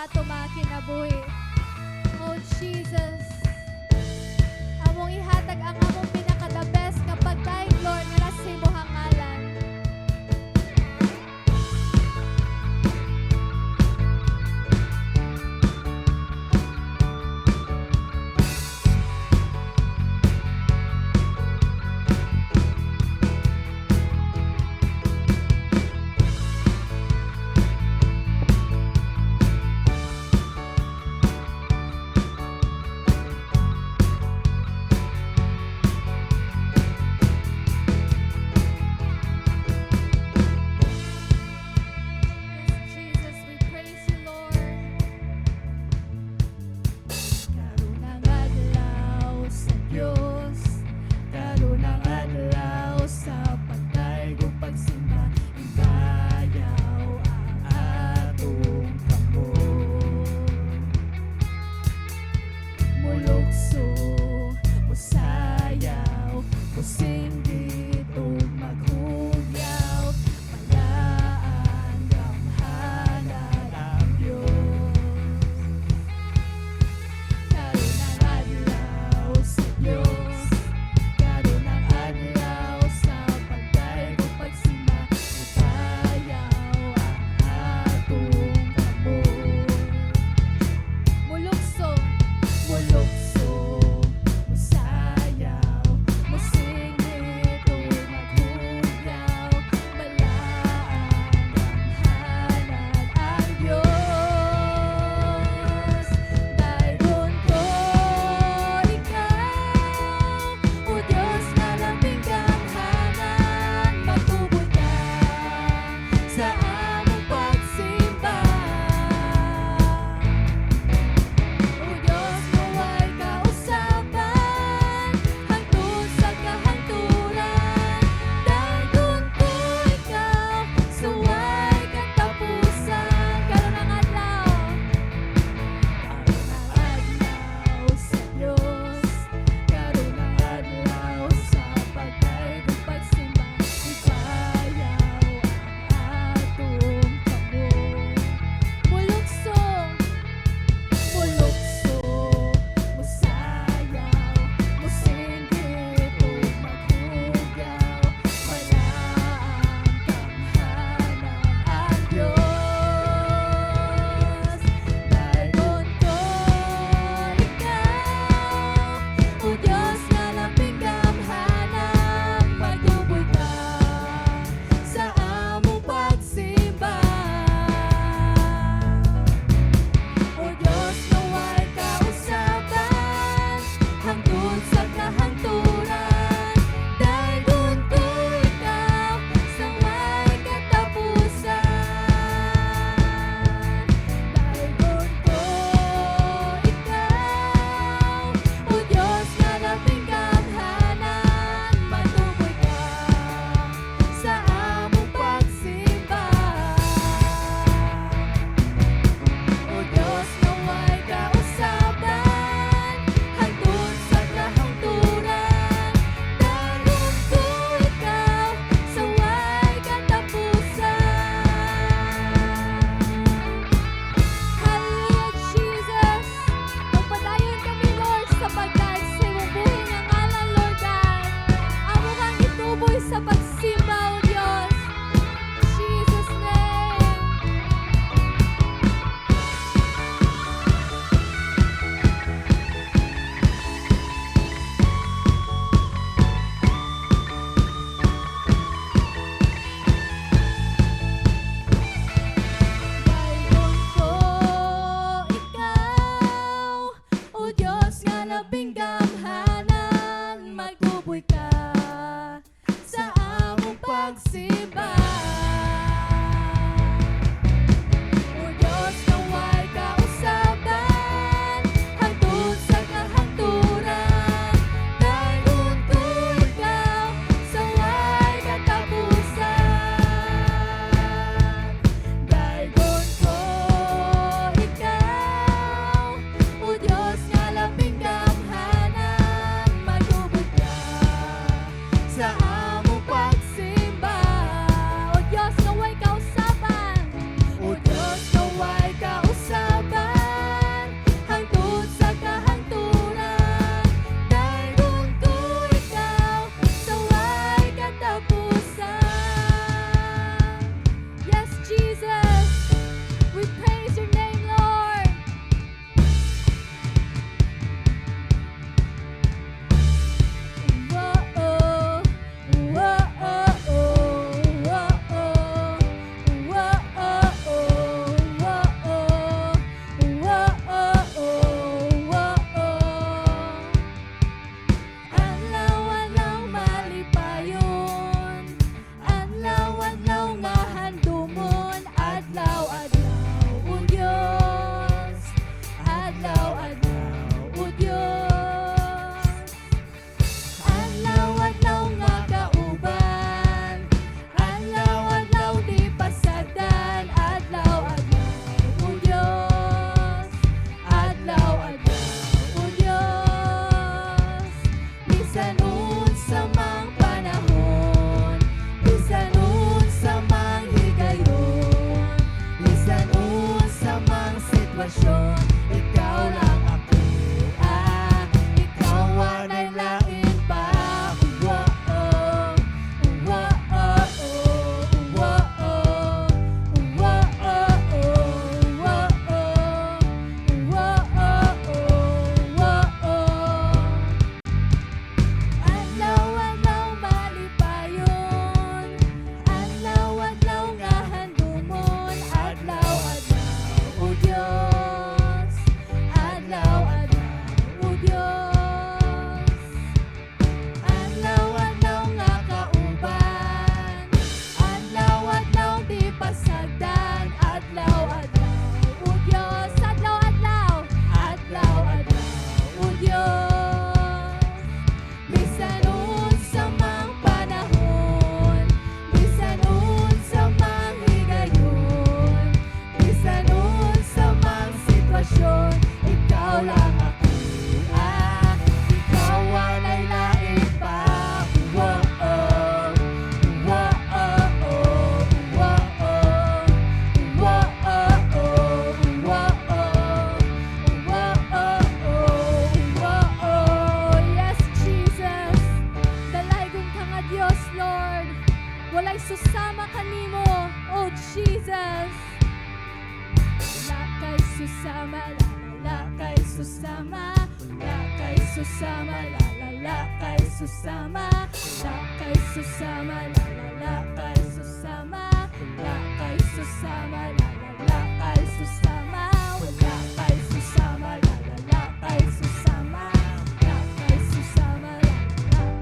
ato mga kinabuhi. Oh Jesus, among ihatag ang among pinaka-the best nga pagdaig, Lord, nga nasa imong ngalan. sitwasyon, ikaw lang ako. Ikaw ang nailain pa. Whoa, whoa, whoa, adlaw-adlaw malipayon, adlaw-adlaw nga handumon, adlaw-adlaw, o Diyos, adlaw-adlaw, o Diyos, adlaw-adlaw nga kauban, adlaw-adlaw di pasagdan, adlaw-adlaw, o Diyos, adlaw-adlaw, adlaw-adlaw, o Diyos. Bisan unsa mang panahon, bisan unsa mang higayon, bisan unsa mang sitwasyon, ikaw lang ako. Ikaw ang nailain pa. Whoa, whoa, yes, Jesus. Dalaygon ka nga Dios, Lord. Walay susama kanimo, oh Jesus. Wala kay susama, la kay susama, la kay susama, la kay susama, la kay susama, la kay susama, la kay susama, la kay susama, wala kay susama, la kay susama, la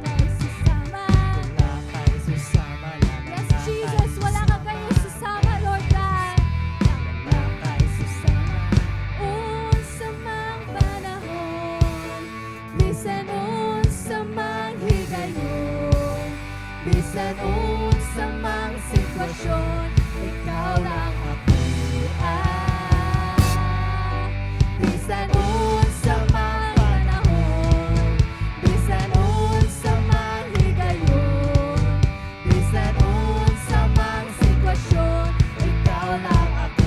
kay susama, la kay susama. Yes, Jesus, wala ka kayo susama, Lord God. La kay susama. Unsa mang panahon, bisan unsa mang higayon, bisan unsa mang sitwasyon, ikaw lang ako. Bisan unsa mang panahon, bisan unsa mang higayon, bisan unsa mang sitwasyon, ikaw lang ako.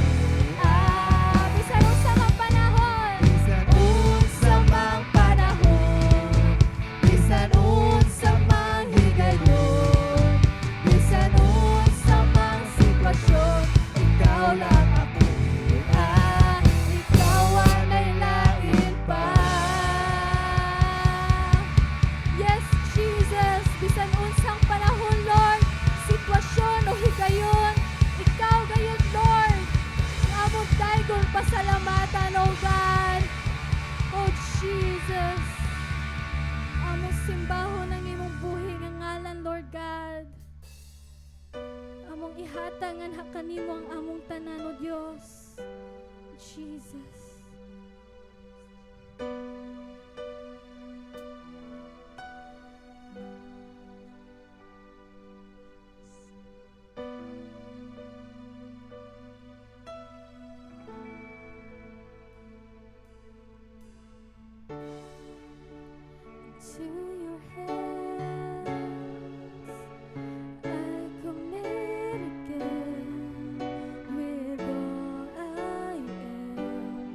Bisan unsa mang panahon, bisan unsa mang panahon, bisan unsa mang higayon, bisan unsa mang sitwasyon, ikaw lang ako. Ikaw ang nailain pa. Yes, Jesus, bisan unsang panahon, Lord, sitwasyon o higayon, ikaw gayud, Lord. Ang among daygon pasalamatan, oh God. Oh Jesus, among simbahon ang imong buhi nga ngalan, Lord God. Among ihatangan kanimo ang among tanan, o Dios. Jesus. To your hands I commit again, with all I am,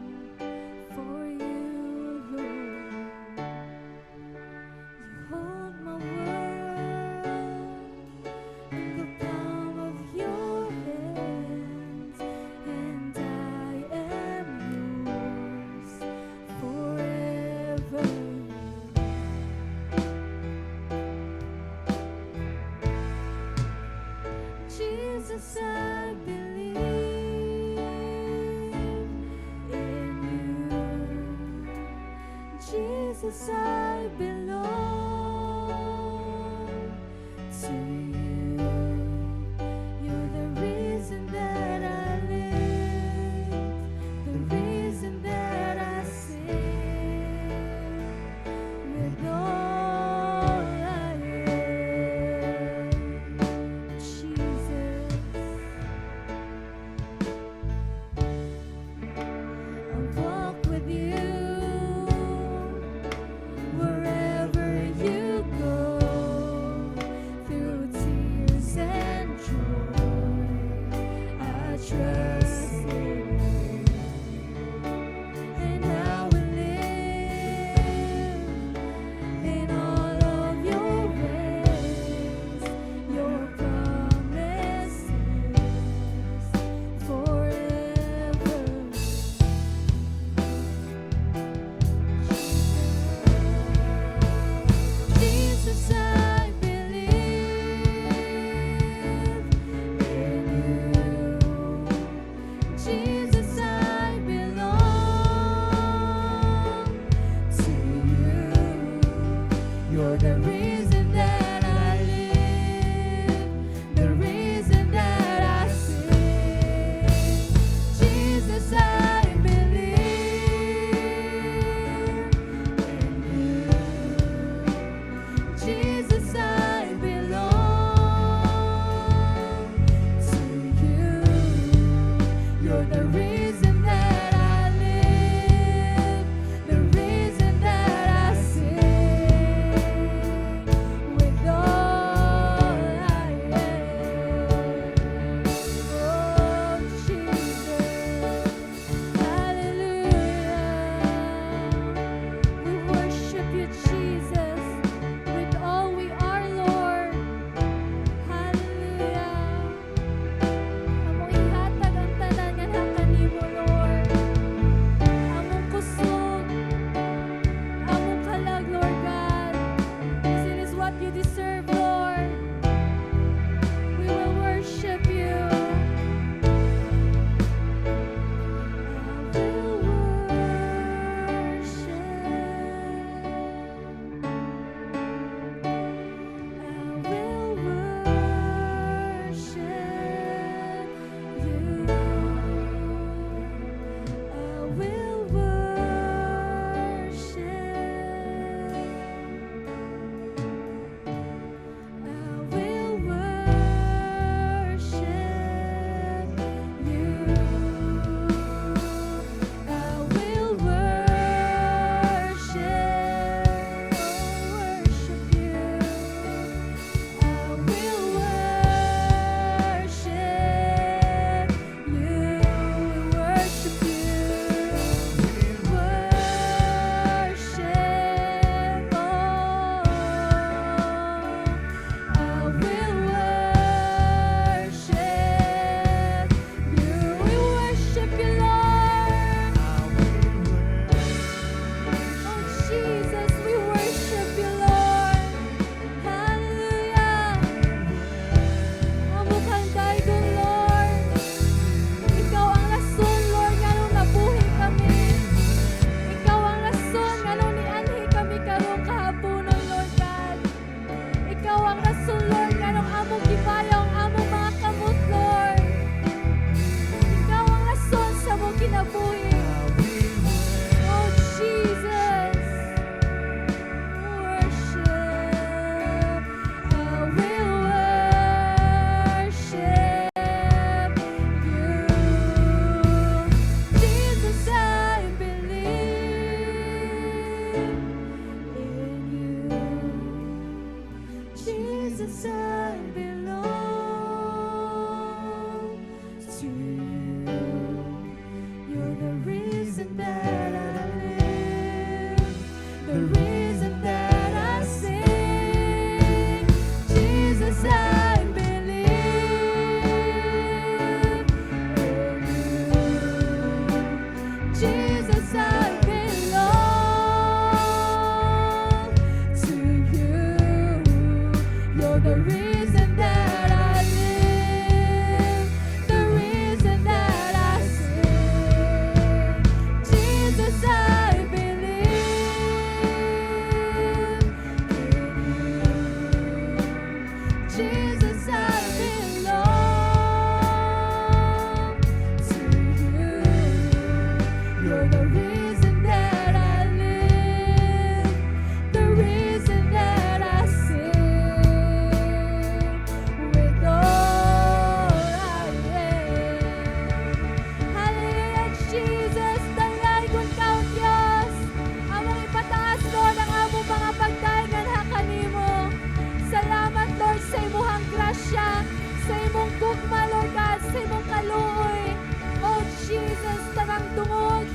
for you, Lord. You hold my world in the palm of your hands, and I am yours forever. Jesus, I believe in you. Jesus, I belong to you. You're the reason that I live, the reason that I sing, with all I am. Jesus, I'll walk with you wherever you go, through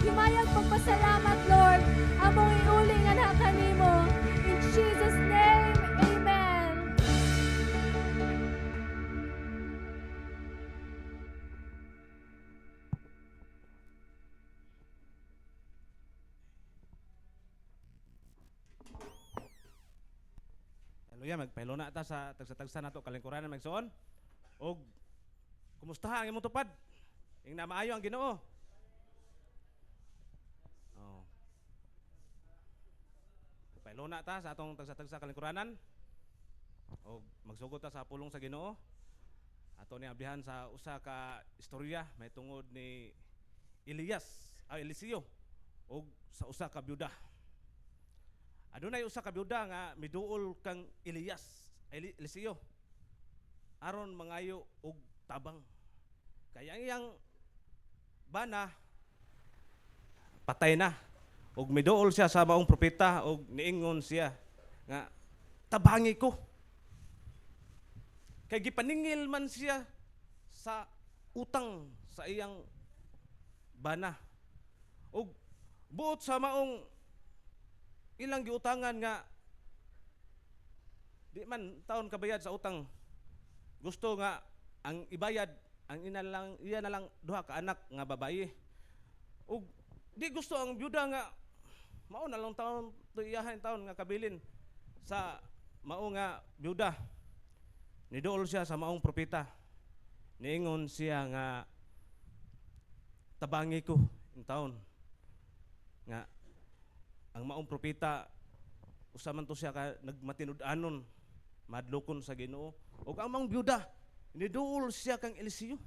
Gimayang pagpasalamat, Lord. Among iuli nga na kanimo. In Jesus' name, Amen. Hallelujah, magpahilo na ta sa tagsa-tagsa nato kalingkuranan magsuon. Og kumusta ang imong tupad? Ing na maayo ang Ginoo. Oh. Magpahilo na ta sa atong tagsa-tagsa kalingkuranan. Og magsugod ta sa pulong sa Ginoo. Ato ni ablihan sa usa ka istorya may tungod ni Eliseo og sa usa ka byuda. Adunay usa ka byuda nga miduol kang Eliseo aron mangayo og tabang. Kaya ang iyang bana patay na og miduol siya sa maong propeta og niingon siya nga tabangi ko. Kay gipaningil man siya sa utang sa iyang bana. Og buot sa maong ilang giutangan nga di man taon kabayad sa utang. Gusto nga ang ibayad ang iya na lang duha ka anak nga babayi. Ug di gusto ang byuda nga mao na lang taon tuiyahan taon nga kabilin sa mao nga byuda. Niduol siya sa maong propeta. Niingon siya nga tabangi ko in taon nga ang maong propeta usa man to siya ka nagmatinud-anon madlokon sa Ginoo ug ang maong byuda niduol siya kang Eliseo.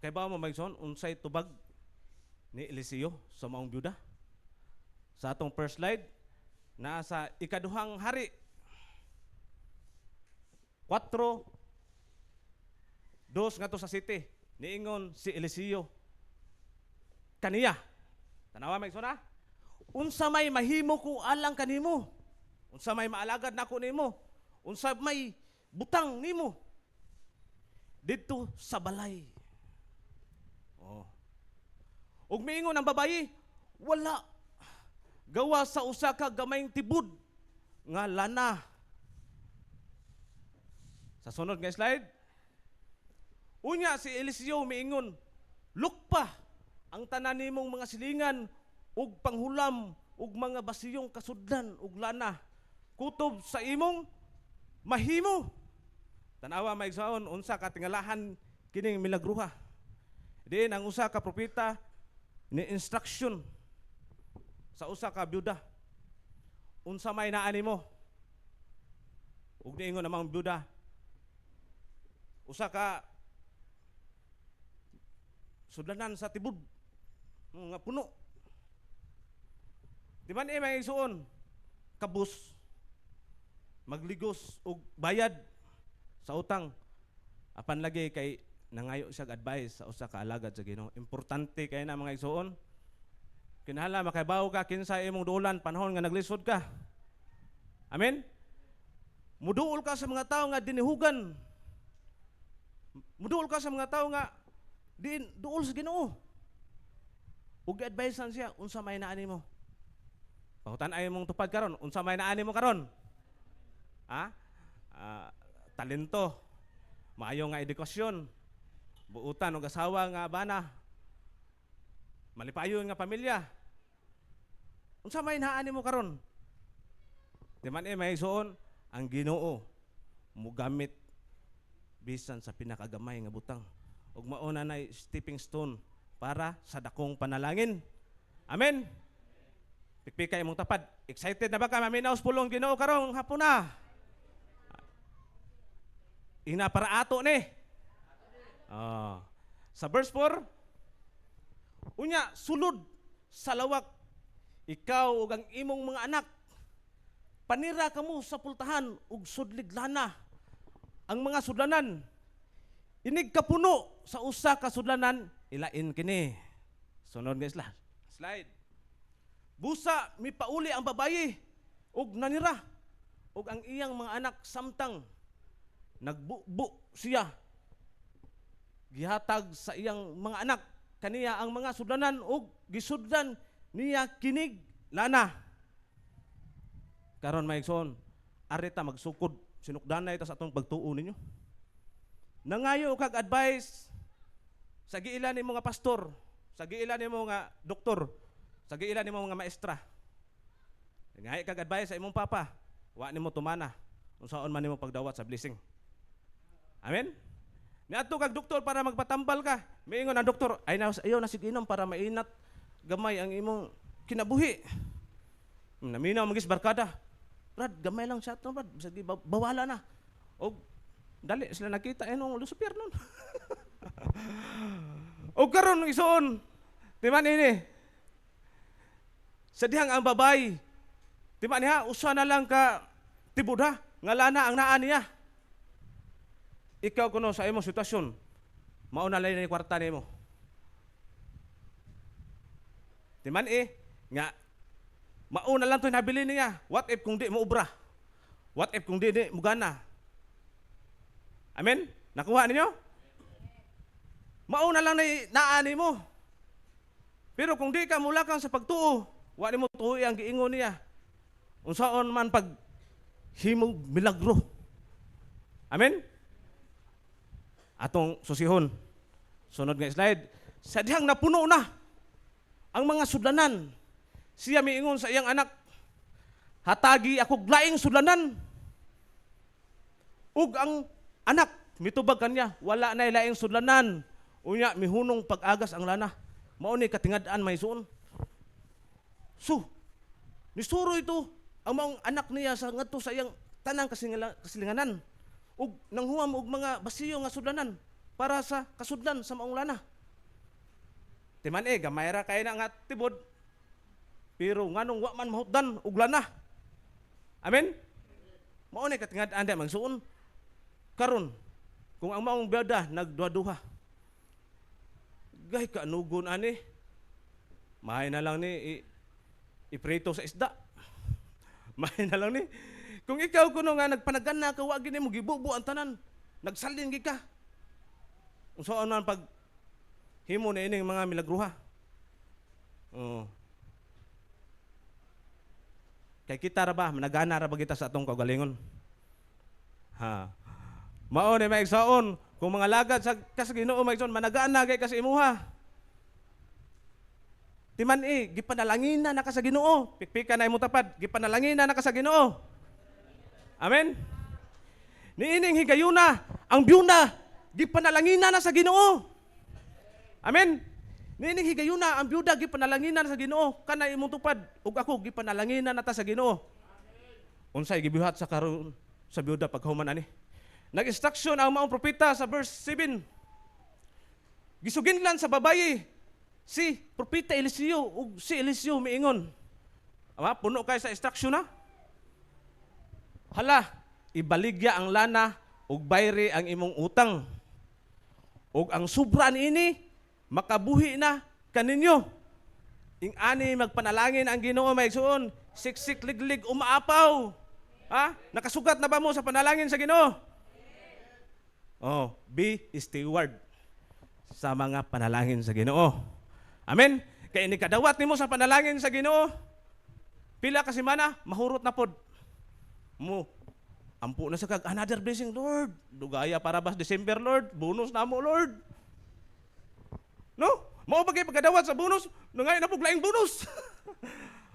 Kay ba mo magson unsay tubag ni Eliseo sa maong byuda? Sa atong first slide naa sa ikaduhang hari 4:2 ngadto sa city niingon si Eliseo kaniya. Tanawa may suna? Unsa may mahimo ko alang kanimo? Unsa may maalagad nako nimo? Unsa may butang nimo? Didto sa balay. Oh. Ug miingon ang babayi, wala. Gawa sa usa ka gamayng tibud nga lana. Sa sunod nga slide. Unya si Eliseo miingon, lukpa ang tanan nimong mga silingan ug panghulam ug mga basiyong kasudlan ug lana kutob sa imong mahimo. Tanawa maigsaon unsa ka tingalahan kining milagruha. Diin ang usa ka propeta ni instruction sa usa ka byuda. Unsa may naa nimo? Ug niingon namang byuda usa ka sudlanan sa tibud nga puno. Di man may isuon kabus magligos og bayad sa utang apan lagi kay nangayo siya advice sa usa ka alagad sa Ginoo. Importante kay na mga isuon kinahanglan makabaw ka kinsa imong duolan panahon nga naglisod ka. Amen. Muduol ka sa mga tao nga dinihugan. Muduol ka sa mga tao nga duol sa Ginoo. Ug advisean siya unsa may naa nimo. Pahutan-ay mong tupad karon, unsa may naa nimo karon? Ha? Talento, maayo nga edukasyon, buutan og asawa nga bana, malipayon nga pamilya. Unsa may naa nimo karon? Di man may suon ang Ginoo mugamit bisan sa pinakagamay nga butang. Ug mauna nay stepping stone para sa dakong panalangin. Amen. Pikpikay imong tapad. Excited na ba ka maminaos pulong Ginoo karong hapon na? Ina para ato ni. Sa verse 4, unya sulod sa lawak ikaw ug ang imong mga anak panira kamo sa pultahan ug sudlig lana. Ang mga sudlanan inig kapuno sa usa ka sudlanan ilain kini. Sunod nga slide. Busa mipauli ang babayi ug nanira ug ang iyang mga anak samtang nagbubo siya gihatag sa iyang mga anak kaniya ang mga sudlanan ug gisudlan niya kinig lana. Karon maigsoon, arita magsukod sinukdanay ta sa atong pagtuo ninyo. Nangayo kag advice sa giilan nimo nga pastor, sa giilan nimo nga doktor, sa giilan nimo nga maestra. Nangayo kag advice sa imong papa, wa nimo tumana unsaon man nimo pagdawat sa blessing. Amen. Niadto kag doktor para magpatambal ka. Miingon ang doktor, ay na ayaw na sige inom para mainat gamay ang imong kinabuhi. Naminaw magis barkada. Brad, gamay lang siya to, brad. Sige, bawala na. O, dali, sila nakita, nung Lucifer nun. O karon isuon, timan ini, sa dihang ang babay, timan niya, usa na lang ka tibod ha, ngalana ang naan niya. Ikaw kuno sa imong sitwasyon, mauna lang ni kwarta nimo. Timan nga, mauna lang ito nabili niya. What if kung di mo ubra? What if kung di mo gana? Amen? Nakuha ninyo? Mauna lang na naani mo. Pero kung di ka mulakang sa pagtuo, wala mo tuhoy ang giingon niya. Unsaon man pag himong milagro. Amen? Atong susihon. Sunod nga slide. Sa dihang napuno na ang mga sudlanan. Siya miingon sa iyang anak, hatagi ako glaing sudlanan. Ug ang anak, mitubag kanya, wala na laing sudlanan. Unya, mihunong pag-agas ang lana. Mauni katingad-an may suon. So, nisuro ito, ang mga anak niya sa ngadto sa iyang tanang kasilinganan. Ug nanghuam og mga basiyo nga sudlanan para sa kasudlan sa maong lana. Timan gamay ra kay na nga tibod. Pero nganong wa man mahutdan og lana. Amen. Mao ni katingad-an di magsuon. Karon kung ang maong biyada nagduha-duha. Gay kaanugon ani. Mahay na lang ni iprito sa isda. Mahay na lang ni. Kung ikaw kuno nga nagpanagana ka wa gini mo gibubo ang tanan. Nagsalin gi ka. Unsaon man pag himo na ining mga milagruha. Oh. Kay kita ra ba, managana ra ba kita sa atong kaugalingon? Ha. Mao ni maigsaon, kung mga lagad sa Ginoo maigsaon managana kay kasi imuha. Timan gipanalangina na ka sa Ginoo, pikpika na imong tapad, gipanalangina na ka sa Ginoo. Amen. Niining higayuna, ang byuna gipanalangina na sa Ginoo. Amen. Nining higayuna ang byuda gipanalanginan sa Ginoo kana imong tupad ug ako gipanalanginan nata sa Ginoo. Unsay gibuhat sa karon sa byuda paghuman ani? Nag-instruction ang maong propeta sa verse 7. Gisuginlan sa babayi si propeta Eliseo ug si Eliseo miingon. Ama puno kay sa instruction na. Hala, ibaligya ang lana ug bayre ang imong utang. Ug ang sobra niini makabuhi na kaninyo. Ing ani magpanalangin ang Ginoo maigsuon, siksik liglig umaapaw. Ha? Nakasugat na ba mo sa panalangin sa Ginoo? Oh, be steward sa mga panalangin sa Ginoo. Amen. Kay ini kadawat nimo sa panalangin sa Ginoo. Pila ka semana mahurot na pod. Mo ampo na sa kag another blessing, Lord. Dugaya para bas December, Lord. Bonus na mo, Lord. No? Mao ba kay pagkadawat sa bonus? Nangay na puglaing bonus.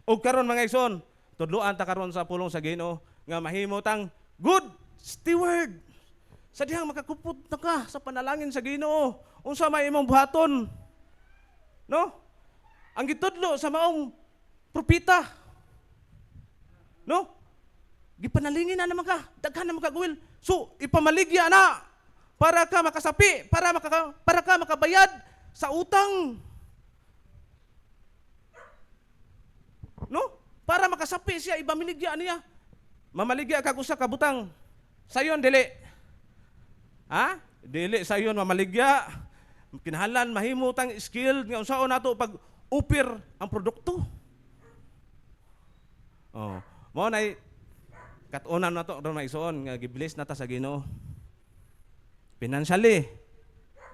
O karon mga igsoon, tudloan ta karon sa pulong sa Ginoo nga mahimo tang good steward. Sa dihang makakupot na ka sa panalangin sa Ginoo, unsa may imong buhaton? No? Ang gitudlo sa maong propeta. No? Gipanalingin na naman ka, daghan na makagawil. So, ipamaligya na para ka makasapi, para ka makabayad sa utang. No? Para makasapi siya, ibamiligya niya. Mamaligya kag usa ka butang. Sayon dili. Ha? Dili sayon mamaligya. Kinahanglan mahimo tang skill nga unsaon nato pag upir ang produkto. Oh, mao nay kat-unan nato ron maigsoon nga gibless nata sa Ginoo. Financially,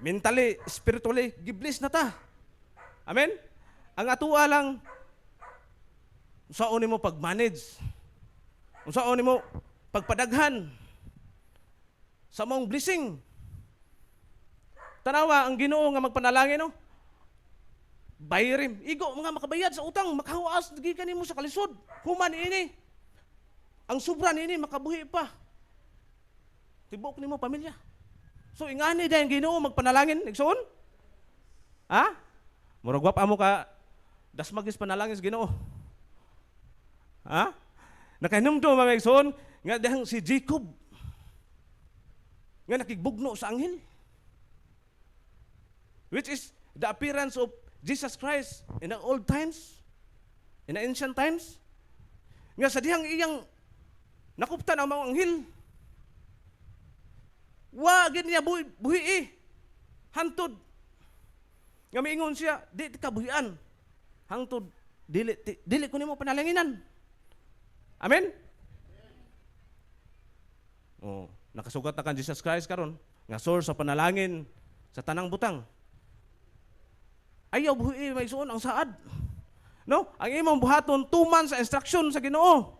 mentally, spiritually, gibless na ta. Amen? Ang atuwa lang, unsaon nimo pag-manage, unsaon nimo pagpadaghan sa mong blessing. Tanawa, ang Ginoo nga magpanalangin, no? Bayrim. Igo, mga makabayad sa utang, makahuas, gikan nimo sa kalisod. Human ini. Ang sobra nini, makabuhi pa. Tibok nimo pamilya. So, ingani dahil Ginoo magpanalangin, igsoon? Ha? Murag wapa mo ka, dasmagis panalangin sa Ginoo. Ha? Nakainom to, mga igsoon, nga dahang si Jacob, nga nakigbugno sa anghel. Which is the appearance of Jesus Christ in the old times, in the ancient times. Nga sa dihang iyang nakuptan ang mga anghel. Wa gid niya buhi hantod. Nga miingon siya, di ka buhian. Hangtod dili ko nimo panalanginan. Amen. Oh, nakasugat na kan Jesus Christ karon nga source sa panalangin sa tanang butang. Ayaw buhi may suon ang saad. No? Ang imong buhaton tuman sa instruction sa Ginoo.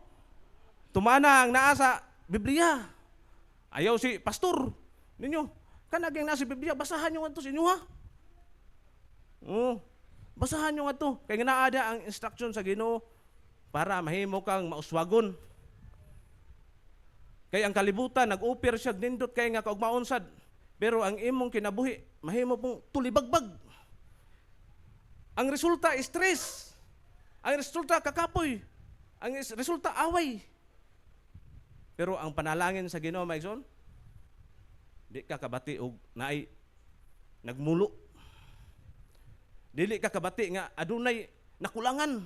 Tumana ang naa sa Biblia. Ayaw si pastor ninyo. Kanaging nasa Biblia, basahan nyo nga ito sa inyo, ha? Basahan nyo nga ito. Kaya nga naada ang instruction sa Ginoo para mahimo kang mauswagon. Kaya ang kalibutan, nag-upir siya, nindot kaya nga kaugmaunsad. Pero ang imong kinabuhi, mahimo pong tulibagbag. Ang resulta, stress. Ang resulta, kakapoy. Ang resulta, away. Pero ang panalangin sa Ginoo, maigsoon, di ka kabati og naay nagmulo. Dili ka kabati nga adunay nakulangan.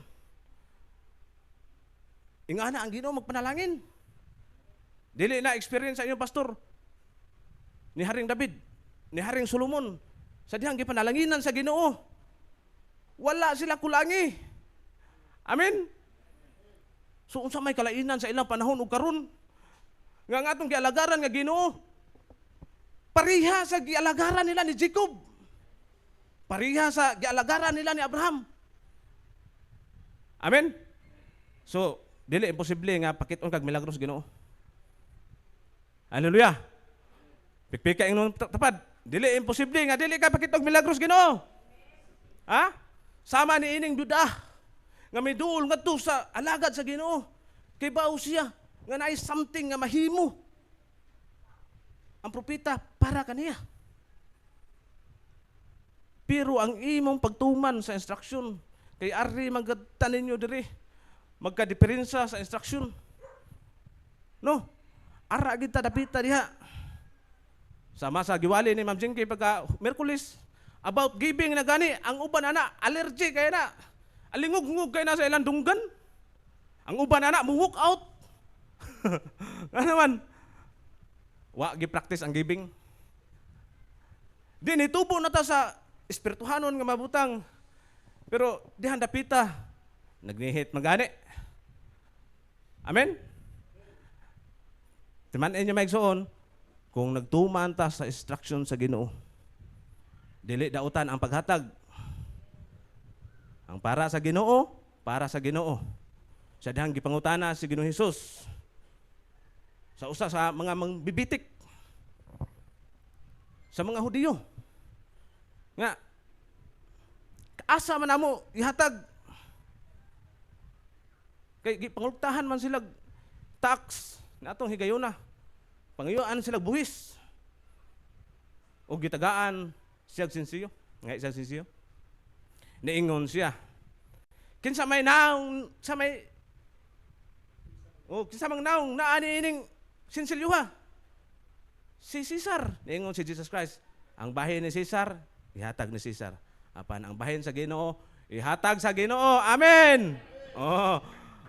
Ingana ang Ginoo magpanalangin. Dili na experience sa inyo pastor ni Haring David, ni Haring Solomon sa dihang gipanalanginan sa Ginoo. Wala sila kulangi. Amen. So unsa may kalainan sa ilang panahon ug karon nga atong gialagaran nga Ginoo pareha sa gialagaran nila ni Jacob. Pareha sa gialagaran nila ni Abraham. Amen. So dili imposible nga pakit-on kag milagros Ginoo. Hallelujah. Pikpika ingnon tapad. Dili imposible nga dili ka pakit og milagros Ginoo. Ha? Sama ni ining duda nga may duol ngadto sa alagad sa Ginoo. Kay bao siya nga naay something nga mahimo. Ang propeta para kaniya. Pero ang imong pagtuman sa instruction kay ari magtanin niyo diri magkadiperensa sa instruction. No? Ara gid ta dapita diha. Sama sa giwali ni Ma'am Jinky pagka Miyerkules about giving na gani, ang uban ana allergy kay na. Alingog-ngog kay na sa ilang dunggan. Ang uban ana mo walk out. Ano naman? Wa gi-practice ang giving. Di nitubo na ta sa espirituhanon nga mabutang. Pero dihan dapita nagnihit magani. Amen. Timan-in niyo maigsoon kung nagtuman ta sa instruction sa Ginoo. Dili dautan ang paghatag. Ang para sa Ginoo, para sa Ginoo. Sa dihang gipangutana si Ginoong Hesus sa usa sa mga mangbibitik sa mga Hudiyo nga kaasa man namo ihatag kay gipangultahan man sila tax natong higayuna pangayuan sila buhis o gitagaan siyag sinsiyo nga isang sinsiyo niingon siya kinsa may naong sa may kinsa mang naong naani ining sinsilyuha si Cesar niingon si Jesus Christ ang bahin ni Cesar ihatag ni Cesar apan ang bahin sa Ginoo ihatag sa Ginoo. Amen.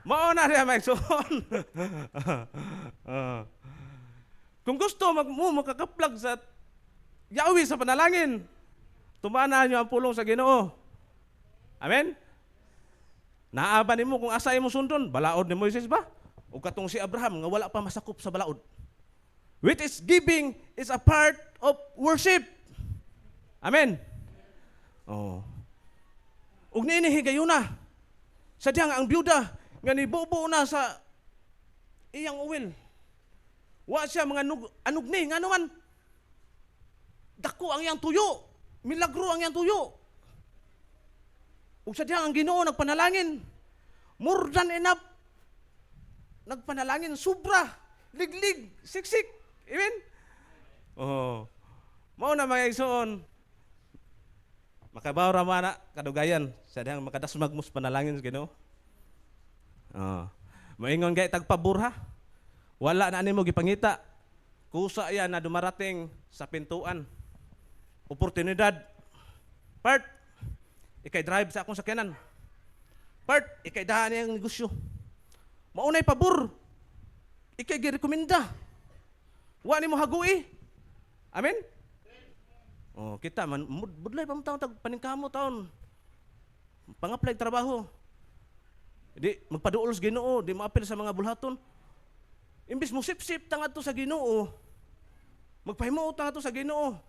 Mao na diya maigsoon. Kung gusto makakaplag sa Yahweh sa panalangin, tumana niyo ang pulong sa Ginoo. Amen? Naaba nimo kung asa imo sundon, balaod ni Moises ba? O katong si Abraham nga wala pa masakop sa balaod. Which is giving is a part of worship. Amen? ug niini higayuna. Sadyang ang byuda nga nibubo na sa iyang uwil. Wa siya mga anugni nga naman. Dako ang iyang tuyo. Milagro ang iyang tuyo. Ug sadyang ang Ginoo nagpanalangin. More than enough. Nagpanalangin sobra, liglig, siksik. Amen? Oh. Mao na mga igsoon. Makabaw ra mana kadugayan sa dihang makadasmag mus panalangin sa Ginoo. Oh. Moingon kay tagpaburha. Wala na nimo gipangita. Kusa yan na dumarating sa pintuan. Oportunidad. Part, ikay drive sa akong sakyanan. Part, ikay daan niyang negosyo. Maunay pabor. Ikay girekomenda. Wa nimo hagui. Amen? Oh, kita man budlay pa mo taon tag paningkamo taon. Pangaplay trabaho. Di magpaduol sa Ginoo, di maapil sa mga bulhaton. Imbis mo sip-sip tanga to sa Ginoo. Magpahimuot tanga to sa Ginoo.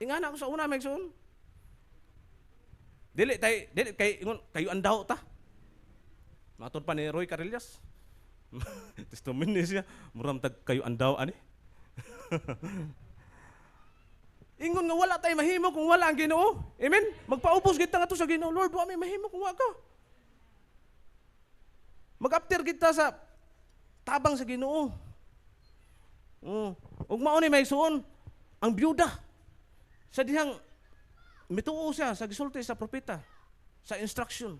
Ingana ako sa una megson. Dili kay ingon kayo andaw ta. Matod pa ni Roy Carillas. Testimony siya, muram tag kayo andaw ani. Ingon nga wala tay mahimo kung wala ang Ginoo. Amen. Magpaubos kita nga to sa Ginoo. Lord, wa may mahimo kung wa ka. Mag-after kita sa tabang sa Ginoo. Ug mao ni may suon ang byuda. Sa dihang mituo siya sa gisulti sa propeta, sa instruction.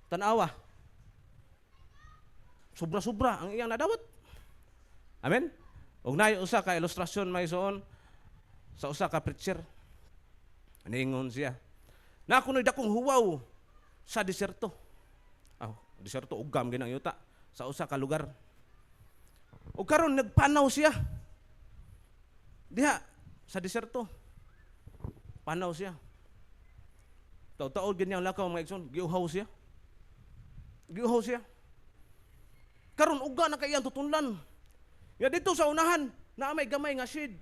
Tanawa. Sobra-sobra ang iyang nadawat. Amen? Ug naay usa ka ilustrasyon may suon sa usa ka preacher. Ningon siya. Na kunoy dakong huwaw sa deserto. Deserto ugam ginang yuta sa usa ka lugar. Ug karon nagpanaw siya. Diha sa deserto. Panaw siya. Taw-taon ganyang lakaw mga igsoon, giuhaw siya. Giuhaw siya. Karon uga na kayang tutunlan. Ya dito sa unahan, na may gamay nga shade.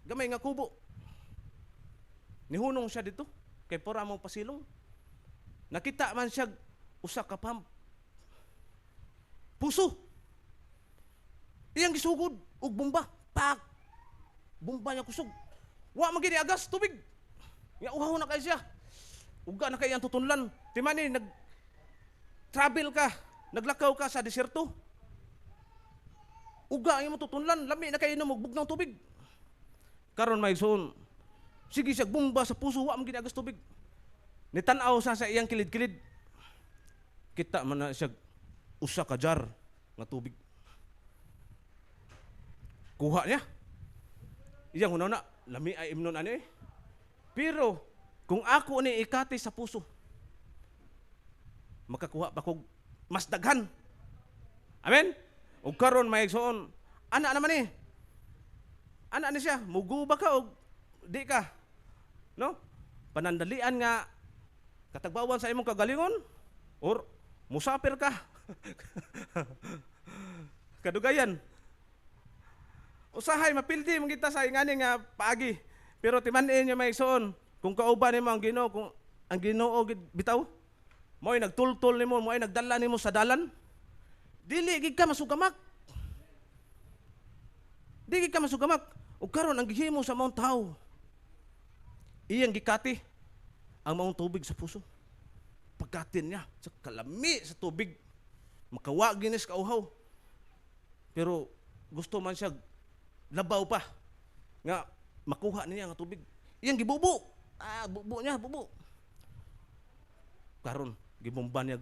Gamay nga kubo. Nihunong siya dito kay para mong pasilong. Nakita man siya usa ka pump. Puso. Iyang gisugod og bomba. Pak. Bomba niya kusog. Wa man gini agas tubig. Ya uhaw na kay siya. Uga na kay ang tutunlan. Timani travel ka, naglakaw ka sa deserto. Uga ang imong tutunlan, lami na kay inom og bugnang tubig. Karon may igsoon. Sige siya bomba sa puso, wa man gini agas tubig. Nitan-aw sa iyang kilid-kilid. Kita man na siya usa ka jar nga tubig. Kuha niya. Iyang una lami ay imnon ani. Pero kung ako ni ikati sa puso, makakuha pa kog mas daghan. Amen? O karon may igsoon, ana naman ni. Ana ni siya, muguba ka og di ka. No? Panandalian nga katagbawan sa imong kagalingon or musapir ka. Kadugayan. Usahay mapildi mong kita sa ingani nga paagi. Pero timan-in niya may igsoon, kung kauban nimo ang Ginoo, kung ang Ginoo bitaw, mo'y nagtultol nimo, mo'y nagdala nimo sa dalan, dili gid ka masugamak. Dili ka masugamak. Ug karon ang gihimo sa maong tawo, iyang gikati ang maong tubig sa puso. Pagkatin niya sa kalami sa tubig, makawa ginis kauhaw. Pero gusto man siya labaw pa nga makuha niya nga tubig. Iyang gibubo. Bubo niya, bubo. Karon gibomba niya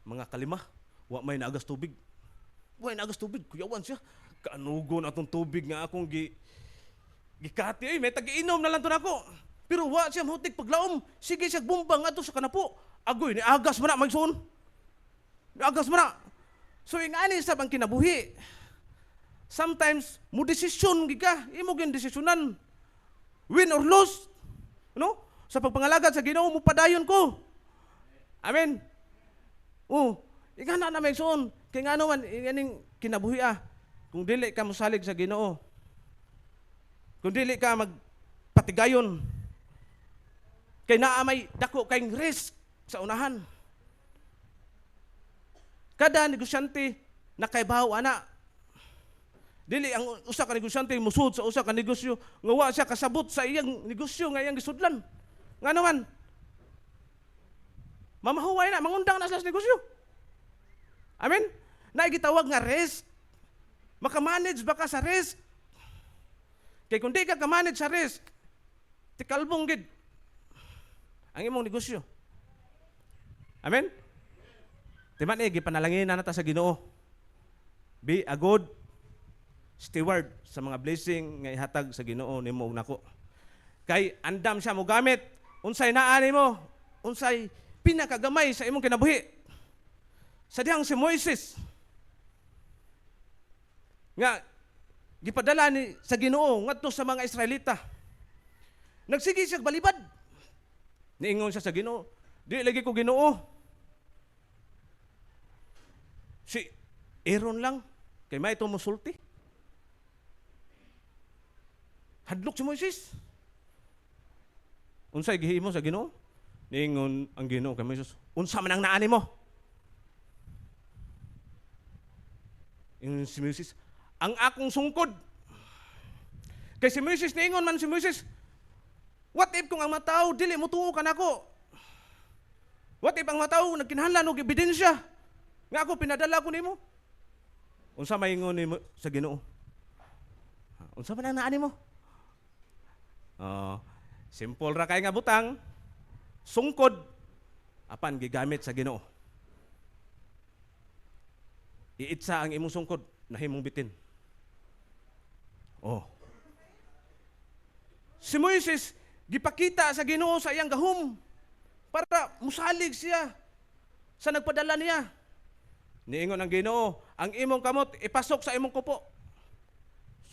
mga kalima, wa may naagas tubig. Wa may naagas tubig, kuyawan siya. Kaanugon atong tubig nga akong gikati. May tagiinom na lang to nako. Pero wa siya mahutik paglaom. Sige siya bomba nga to sa kanapo. Agoy, ni agas man na magsuon. Ni agas man na. So ingani sa bang kinabuhi. Sometimes mo desisyon gika, imo gin desisyonan. Win or lose. No? Sa pagpangalagad sa Ginoo mo padayon ko. Amen. Ingana na may suon. Kay ngano man ining kinabuhi kung dili ka mosalig sa Ginoo. Kung dili ka magpatigayon. Kay naa may dako kayong risk sa unahan. Kada negosyante nakaibaw ana. Dili ang usa ka negosyante musud sa usa ka negosyo nga wa siya kasabot sa iyang negosyo nga iyang gisudlan. Nga naman mamahuway na, mangundang na sa negosyo. Amen? Naigitawag nga risk. Makamanage ba ka sa risk? Kaya kung di ka kamanage sa risk, tikalbong gid ang imong negosyo. Amen? Timan gipanalangin na nata sa Ginoo. Be a good steward sa mga blessing nga ihatag sa Ginoo nimo ug nako. Kay andam siya mo gamit. Unsay naa nimo? Unsay pinakagamay sa imong kinabuhi? Sa dihang si Moises nga gipadala ni sa Ginoo ngadto sa mga Israelita. Nagsige siya balibad. Niingon siya sa Ginoo, di lagi ko Ginoo. Si Aaron lang kay may ito musulti. Hadlok si Moises. Unsay gihimo sa Ginoo? Niingon ang Ginoo kay Moises, unsa man ang naa nimo? Ingon si Moises, ang akong sungkod. Kay si Moises niingon man si Moises, what if kung ang mataw dili mo tuo ka nako? What if ang mataw nagkinahanglan og ebidensya nga ako pinadala ko nimo? Unsa maingon nimo sa Ginoo? Unsa man ang naa nimo? Simple ra kay nga butang, sungkod apan gigamit sa Ginoo. Iitsa ang imong sungkod nahimong bitin. Si Moises gipakita sa Ginoo sa iyang gahom para musalig siya sa nagpadala niya. Niingon ang Ginoo, ang imong kamot ipasok sa imong kupo.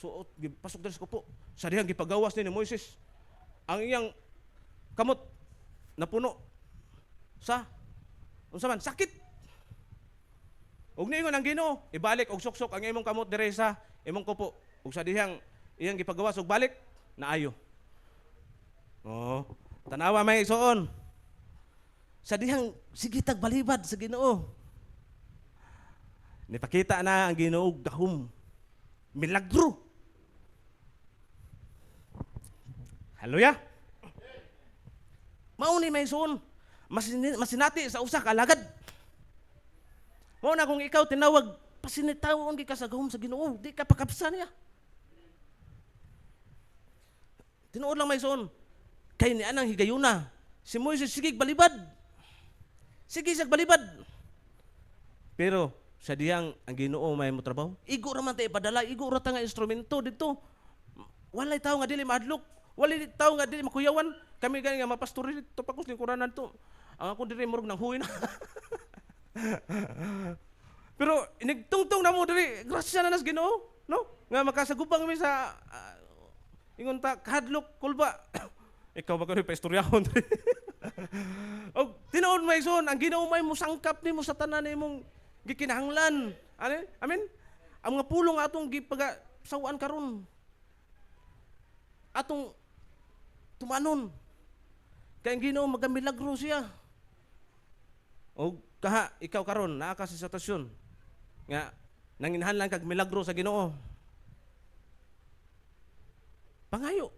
Suot gipasok diri sa kupo. Sa dihang gipagawas ni Moises ang iyang kamot napuno sa unsa man sakit. Ug niingon ang Ginoo, ibalik og suksok ang imong kamot dire sa imong kupo. Ug sa dihang iyang gipagawas og balik, naayo. Tanawa may igsoon. Sa dihang sige tag balibad sa Ginoo. Nipakita na ang Ginoo og gahom. Milagro. Hallelujah. Mao ni may igsoon, masinati sa usa ka alagad. Mao na kung ikaw tinawag, pasinitawon gi ka sa gahom sa Ginoo, di ka pakapsa niya. Tinuod lang may son, kay ni anang higayuna, si Moises sige balibad. Sige siya balibad. Pero sa diyang ang Ginoo may mo trabaho, igo ra man tay padala, igo ra ta nga instrumento dito. Walay tawo nga dili mahadlok, walay tawo nga dili makuyawan. Kami gani nga mapastori dito pa kus lingkuranan to. Ang ako diri murag nang huwi na. Pero inigtungtong na mo diri, grasya na nas Ginoo, no? Nga makasagubang mi sa ingon ta kahadlok kulba. Ikaw ba kani paistoryahon diri? Og tinuod may son, ang Ginoo may musangkap nimo sa tanan nimong gikinahanglan. Amen? Ang mga pulong atong gipagasawaan karon. Atong tumanon. Kay ang Ginoo magamilagro siya. Og kaha ikaw karon naa ka sa sitwasyon nga nanginahanglan kag milagro sa Ginoo. Pangayo.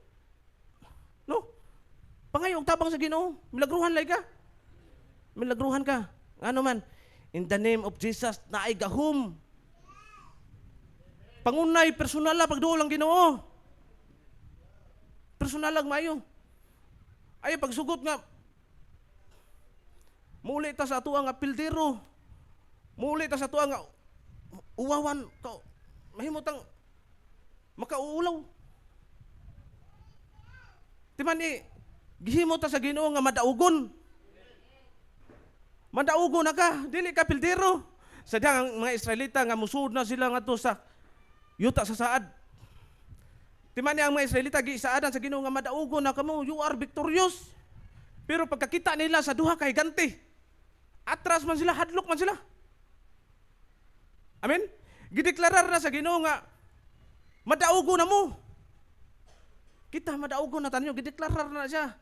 No? Pangayo og tabang sa Ginoo, milagruhan lay ka. Milagruhan ka. Ano man, in the name of Jesus naay gahom. Pangunay personal la pagduol ang Ginoo. Personal lang maayo. Ay pagsugot nga muli ta sa atuang nga pildero. Muli ta sa atuang nga uwawan ka mahimutang makauulaw. Timan ni gihimo ta sa Ginoo nga madaugon. Madaugon na ka, dili ka pildero. Sa dihang mga Israelita nga musud na sila ngadto sa yuta sa saad. Timan ni ang mga Israelita giisaadan sa Ginoo nga madaugon na kamo, you are victorious. Pero pagkakita nila sa duha ka higanti, atras man sila, hadlok man sila. Amen? Gideklarar na sa Ginoo nga madaugo na mo. Kita madaugo na tanyo, gideklarar na siya.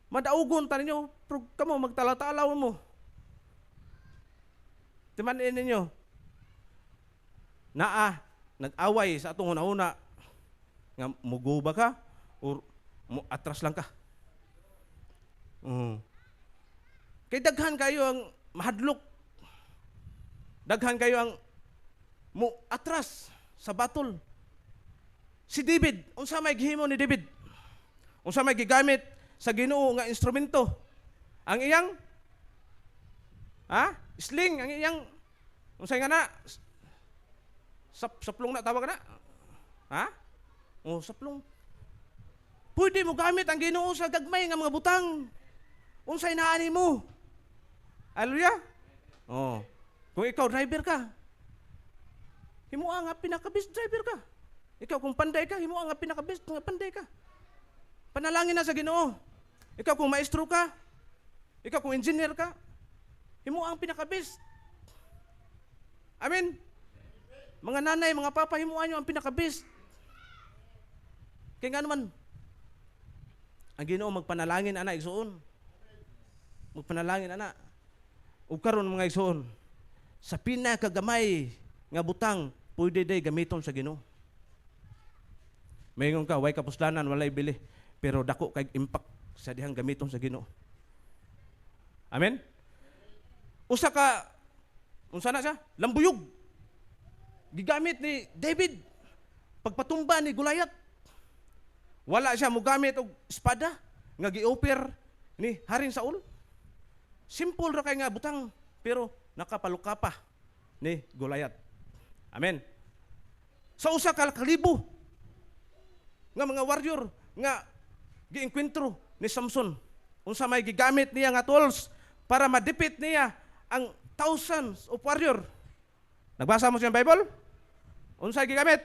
Madaugon ta ninyo, pero kamo magtala-talaw mo. Timanin ninyo. Naa, nag-away sa atong una-una. Nga mugo ba ka? O atras lang ka? Kay daghan kayo ang mahadlok. Daghan kayo ang atras sa batol. Si David, unsa may gihimo ni David? Unsa may gigamit sa Ginoo nga instrumento? Ang iyang sling, ang iyang unsay nga na? Saplong na tawag na? Saplong. Pwede mo gamit ang Ginoo sa gagmay nga mga butang. Unsay naani mo? Hallelujah? Kung ikaw driver ka, himuha nga pinaka-best driver ka. Ikaw kung panday ka, himuha nga pinaka-best nga panday ka. Panalangin na sa Ginoo. Ikaw kung maestro ka, ikaw kung engineer ka, himuha ang pinaka-best. Amen? Mga nanay, mga papa, himuha nyo ang pinaka-best. Kaya nga naman, ang Ginoo magpanalangin, ana, igsuon. Magpanalangin, ana. Ug karon mga igsuon, sa pinakagamay nga butang, pwede day gamiton sa Ginoo. Mayingon ka, way kapuslanan, walay bili. Pero dako kay impact sa dihang gamiton sa Ginoo. Amen? Unsa na siya? Lambuyog. Gigamit ni David. Pagpatumba ni Goliath. Wala siya mogamit og espada nga gi-offer ni Haring Saul. Simple ra kay nga butang, pero nakapalukapa ni Goliath. Amen. Sa usa ka kalibo nga mga warrior nga giengkwentro ni Samson, unsa may gigamit niya nga tools para madepit niya ang thousands of warrior. Nagbasa mo sa Bible? Unsay gigamit?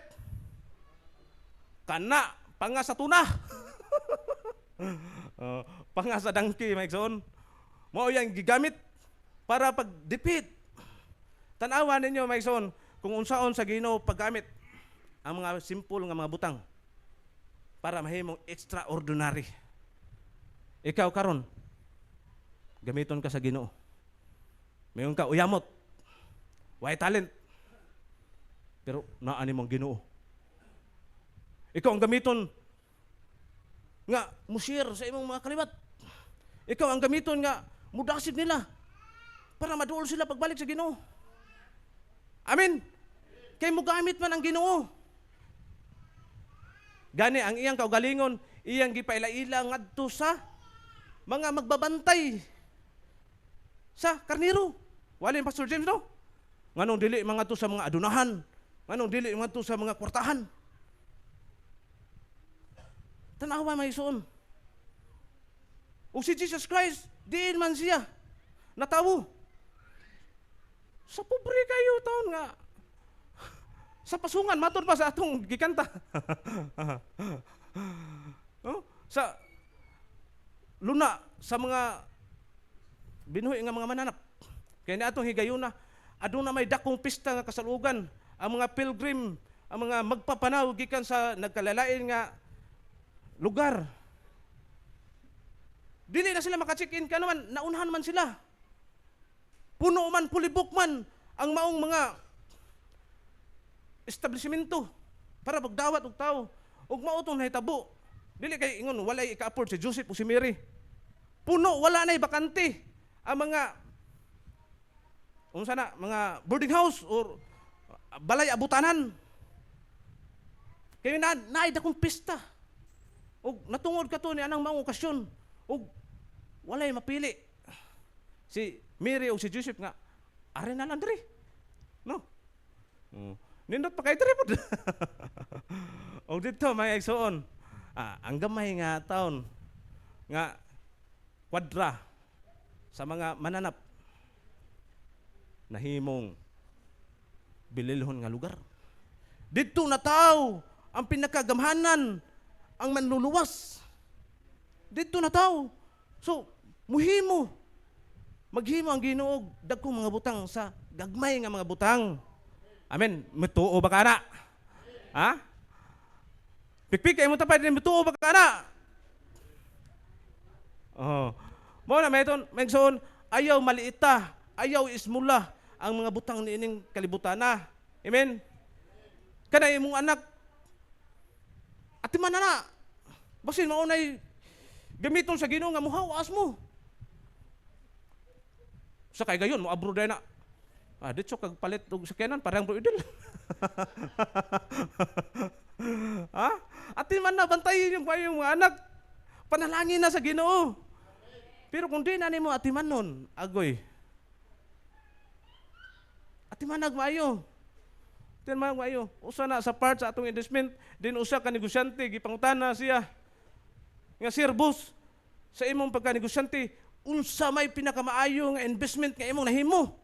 Kana panga sa tuna. Panga sa dangki, may igsoon. Mao yang gigamit para pag-defeat. Tan-awa ninyo, may igsoon, kung unsaon sa Ginoo paggamit ang mga simple nga mga butang para mahimong extraordinary. Ikaw karon, gamiton ka sa Ginoo. Mayon ka uyamot. Way talent. Pero naani mong Ginoo. Ikaw ang gamiton nga musir sa imong mga kaliwat. Ikaw ang gamiton nga mudasig nila para maduol sila pagbalik sa Ginoo. Amen. Kay mo gamit man ang Ginoo. Gani ang iyang kaugalingon, iyang gipaila-ila ngadto sa mga magbabantay sa karnero. Walin Pastor James no? Nganong dili mga to sa mga adunahan? Nganong dili mga to sa mga kwartahan? Tanawa may suon. O si Jesus Christ, diin man siya natawo. Sa pobre kayo taon nga. Sa pasungan, matod pa sa atong gikanta. Sa luna, sa mga binuhi nga mga mananap. Kaya na atong higayuna, aduna may dakong pista nga kasalugan. Ang mga pilgrim, ang mga magpapanaw gikan sa nagkalalain nga lugar. Dili na sila maka-check-in ka naman, naunahan man sila. Puno man, pulibok man ang maong mga establishmento para pagdawat og tao. Ug mao tong nahitabo. Dili kay ingon walay ika-afford si Joseph o si Mary. Puno, wala nay bakante ang mga unsa na, mga boarding house or balay abutanan. Kay naay dakong pista. Ug natungod kato ni anang maong okasyon. Ug walay mapili. Si Mary o si Joseph nga are na lang diri. No? Nindot pa kay diri pod. Og dito may igsoon. Ang gamay nga taon nga kwadra sa mga mananap nahimong bililhon nga lugar. Dito na tao ang pinakagamhanan ang manluluwas. Dito na tao. So, maghimo ang Ginoo dagkong mga butang sa gagmay nga mga butang. Amen. Mutuo ba ka na? Ha? Pikpik kayo mo tapay din, mutuo ba ka na? Oh. Mao na mayton, magsoon ayaw maliita, ayaw ismula ang mga butang niining kalibutana. Amen. Kana imong anak atiman na. Basin maunay gamiton sa Ginoo nga muhawas mo. Sa kay gayon mo abroad na. Dito kag palit og sakyanan parang bro idol. Ha? Atiman na bantayin yung mga anak. Panalangin na sa Ginoo. Pero kung di na nimo atiman nun, agoy. Atiman nagmayo. Atiman nagmayo. Usa na sa part sa atong investment, din usa ka negosyante gipangutana siya. Nga sir boss, sa imong pagka-negosyante, unsa may pinakamaayo nga investment nga imong nahimo?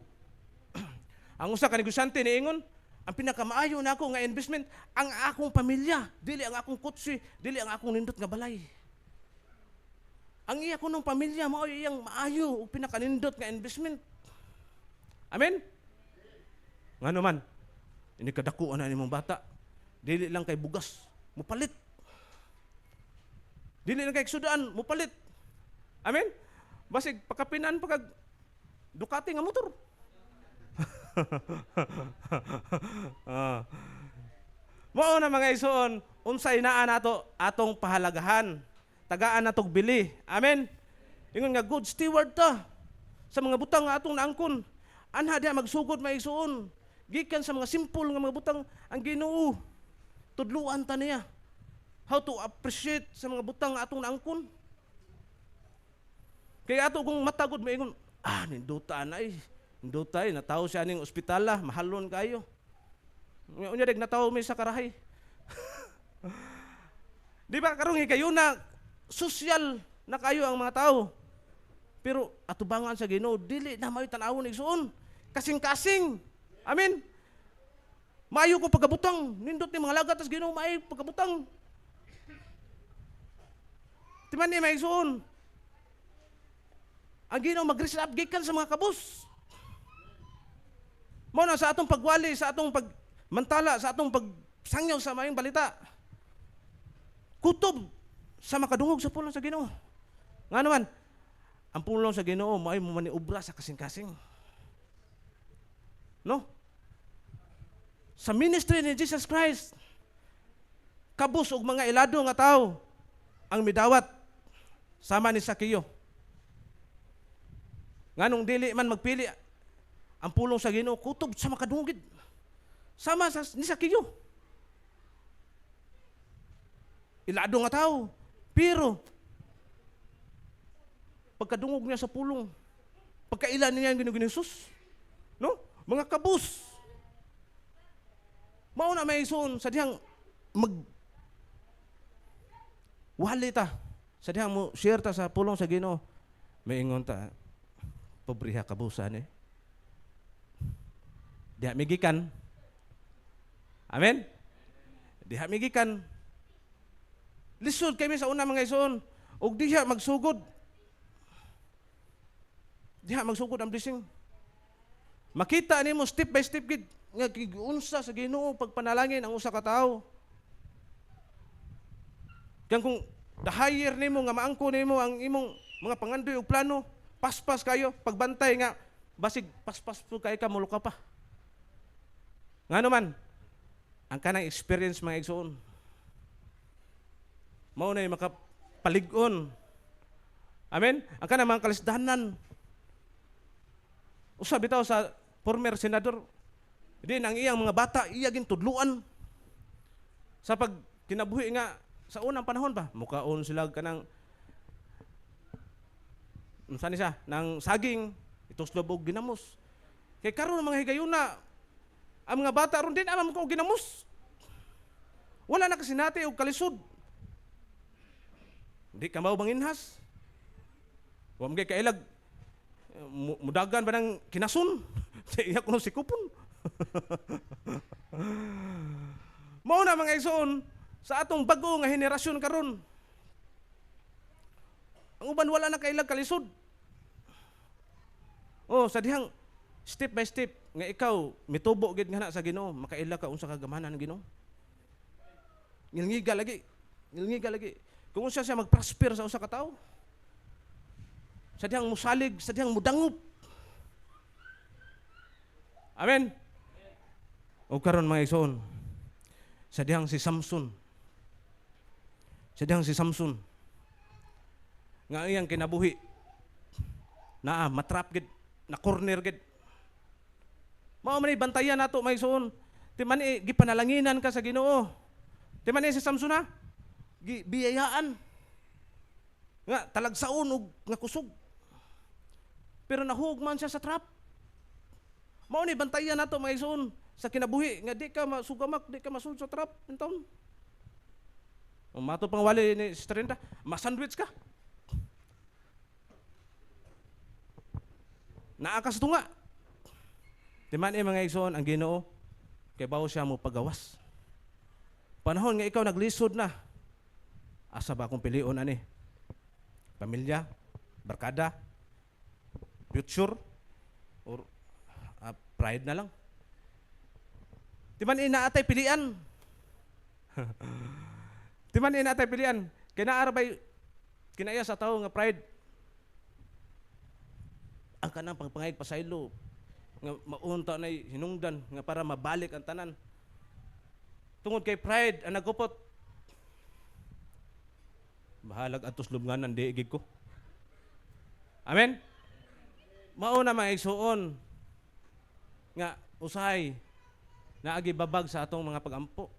Ang usa ka negosyante niingon, ang pinakamaayo nako nga investment ang akong pamilya, dili ang akong kotse, dili ang akong nindot nga balay. Ang iya ko ng pamilya mao iyang maayo ug pinakanindot nga investment. Amen. Ngano man, ini kadakuan na nimong bata. Dili lang kay bugas, mupalit. Dili lang kay sudaan, mupalit. Amen. Basig pakapinan pagag Ducati nga motor. Mao na mga isuon, unsay naa nato atong pahalagahan. Tagaan na tog bili. Amen. Ingon nga good steward ta sa mga butang nga atong naangkon. Anha diha magsugod maigsuon. Gikan sa mga simple nga mga butang ang Ginoo. Tudluan ta niya. How to appreciate sa mga butang nga atong naangkon. Kaya ato kung matagod maingon, ninduta na Nindutay natawo siya ning ospital mahalon kayo. Unya deg natawo mi sa karahay. Di ba karong kayo na sosyal na kayo ang mga tao. Pero atubangan sa Ginoo dili na may tan-awon igsuon. Kasing-kasing. Amen. Maayo ko pagkabutang, nindot ni mga lagat as Ginoo maayo pagkabutang. Timan ni may igsuon. Ang Ginoo mag-raise up gikan sa mga kabus. Mao na sa atong pagwali, sa atong pagmantala, sa atong pagsangyaw sa maayong balita. Kutob sa makadungog sa pulong sa Ginoo. Nga naman, ang pulong sa Ginoo maay mo maniobra sa kasing-kasing. No? Sa ministry ni Jesus Christ, kabus og mga ilado nga tao ang midawat sama ni Sakeo. Nganong dili man magpili ang pulong sa Ginoo kutob sa makadungog sama sa ni Sakeo. Ilado nga tao. Pero, pagkadungog niya sa pulong, pagkailan niya ang Ginoong Jesus, no? Mga kabus. Mao na may isuon sa dihang wali ta. Sa dihang mo share ta sa pulong sa Ginoo. May ingon ta, pobriha kabusan Diha migikan. Amen? Diha migikan. Lisod kami sa una mga isuon. Og diha magsugod. Diha magsugod ang blessing. Makita nimo step by step gid nga giunsa sa Ginoo pagpanalangin ang usa ka tawo. Kang kung the-higher nimo nga maangko nimo ang imong mga pangandoy ug plano, paspas kayo pagbantay nga basig paspas po kay ka muluka pa. Ngano man ang kanang experience mga igsoon. Mao na makapalig-on. Amen? Ang kanang mga kalisdanan. Usa bitaw sa former senador, din ang iyang mga bata, iyagin tudluan. Sa pag kinabuhi nga, sa unang panahon ba, mukaon sila kanang, saan siya, ng saging, itos lobog ginamos. Kay karon mga higayuna, ang mga bata ron din, amam ko ginamos. Wala na kasinati o kalisod. Hindi ka mau manginhas. Huwag mga kailag. Mudagan ba ng kinasun? Iyak ko si kupon. Mao na mga igsoon sa atong bago nga henerasyon karon. Ang uban wala na kailag kalisod. Sa dihang step by step nga ikaw mitubo gid nga na sa Ginoo, makaila ka unsa ka gamanan ng Ginoo. Ngilngiga lagi. Kung unsa siya mag-prosper sa usa ka tawo. sa dihang musalig, sa dihang mudangop. Amen. O karon mga igsoon, sa dihang si Samson, nga iyang kinabuhi, matrap gid, na corner gid. Mao man bantayan nato mga igsoon. Ti man gipanalanginan ka sa Ginoo. Ti man si Samson ha, biyayaan. Nga talagsaon og nga kusog. Pero nahugman siya sa trap. Mao ni bantayan nato mga igsoon sa kinabuhi nga di ka masugamak, di ka masud sa trap inton. Mato pang wali ni Sister Linda, masandwich ka. Naa ka sa tunga. Di man mga igsoon ang Ginoo kay bawo siya mo pagawas. Panahon nga ikaw naglisod na, asa ba akong pilion ani? Pamilya, barkada, future, or pride na lang? Di man inaatay pilian. Di man inaatay pilian. Kinaarabay, kinaya sa tao nga pride. Ang kanang pagpangayag pasaylo, nga maunta na hinungdan nga para mabalik ang tanan. Tungod kay pride ang nagupot. Bahalag atos lubnganan di igig ko. Amen. Mao na mga igsoon nga usahay naagi babag sa atong mga pagampo.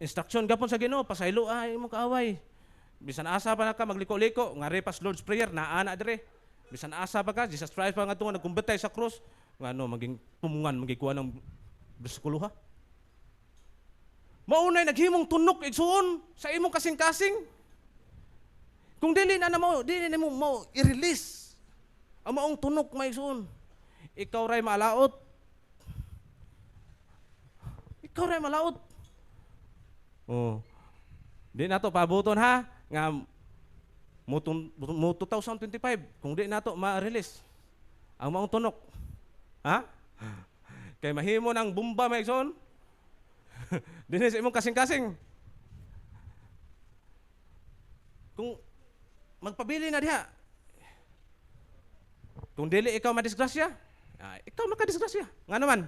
Instruction gapon sa Ginoo, pasaylo ay mo kaaway. Bisan asa pa na ka magliko-liko, nga repas Lord's Prayer naa na dire. Bisan asa pa ka, Jesus Christ pa nga tunga nagkumbetay sa krus, nga maging pumungan, magikuha ng biskuluha. Maunay naghimong tunok igsuon sa imong kasing-kasing. Kung dili na mo i-release ang maong tunok may igsuon. Ikaw ray malaot. Oh. Di nato pabuton ha nga mo 2025 kung di nato ma-release ang maong tunok. Ha? Kay mahimo ng bomba may igsoon. Dinis imong kasing-kasing. Kung magpabili na diha. Kung dili ikaw madisgrasya, ikaw makadisgrasya. Nga naman,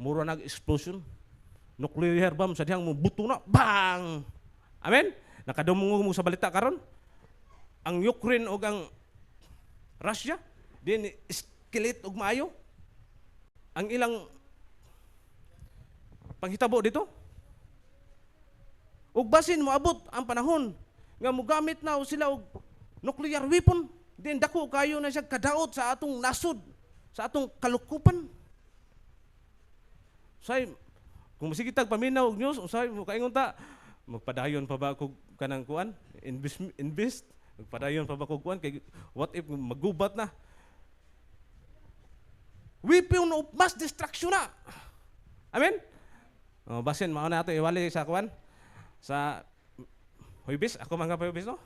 mura nag-explosion. Nuclear bomb sa dihang mo buto na. Bang! Amen? Nakadumungog mo sa balita karon. Ang Ukraine o ang Russia, din escalate og maayo. Ang ilang panghitabo dito. Ug basin moabot ang panahon nga mogamit na sila og nuclear weapon. Din dako kayo na siya kadaot sa atong nasod, sa atong kalukupan. Say, kung masigitag paminaw og news, usay mo kaingon ta, magpadayon pa ba kog kanang kuan? Invest. Magpadayon pa ba kog kuan kay what if magubat na? Weapon of mass destruction na. Amen? Oh, basin mao na ato iwali sa kuan sa Huibis, ako mga Huibis no?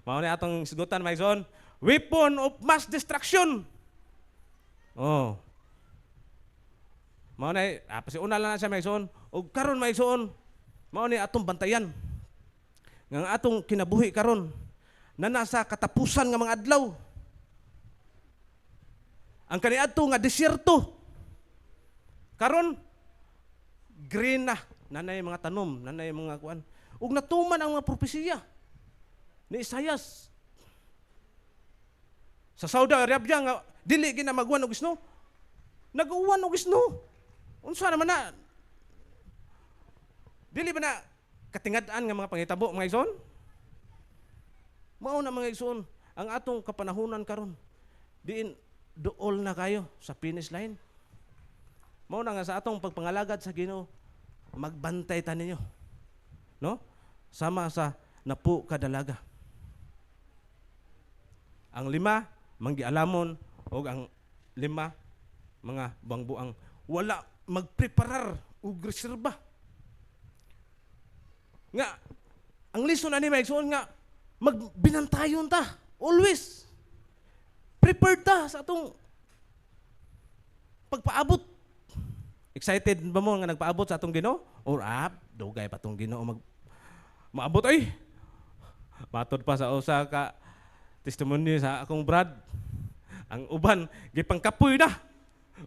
Mao na atong sigutan Maison. Weapon of mass destruction. Oh. Mao na pasiuna lang na siya Maison. Og karon Maison, mao ni atong bantayan. Nga atong kinabuhi karon na nasa katapusan nga mga adlaw. Ang kaniadto nga desierto. Karon green na, nanay mga tanom, nanay mga kuan. Ug natuman ang mga propesiya ni Isaias. Sa Saudi Arabia nga dili gina magwan og isno. Nag-uwan og isno. Unsa naman na? Dili ba na katingad-an nga mga pangitabo mga igsoon? Mao na mga igsoon ang atong kapanahunan karon. Diin duol na kayo sa finish line. Mao na nga sa atong pagpangalagad sa Ginoo, magbantay ta ninyo. No? Sama sa napu kadalaga. Ang 5 manggialamon o ang 5 mga buang-buang wala magpreparar og reserba. Nga ang lison ani maigsoon nga magbinantayon ta always. Prepared ta sa atong pagpaabot. Excited ba mo nga nagpaabot sa atong Ginoo? Or dugay pa tong Ginoo maabot ay. Matod pa sa usa ka testimony sa akong brad. Ang uban gipangkapoy na.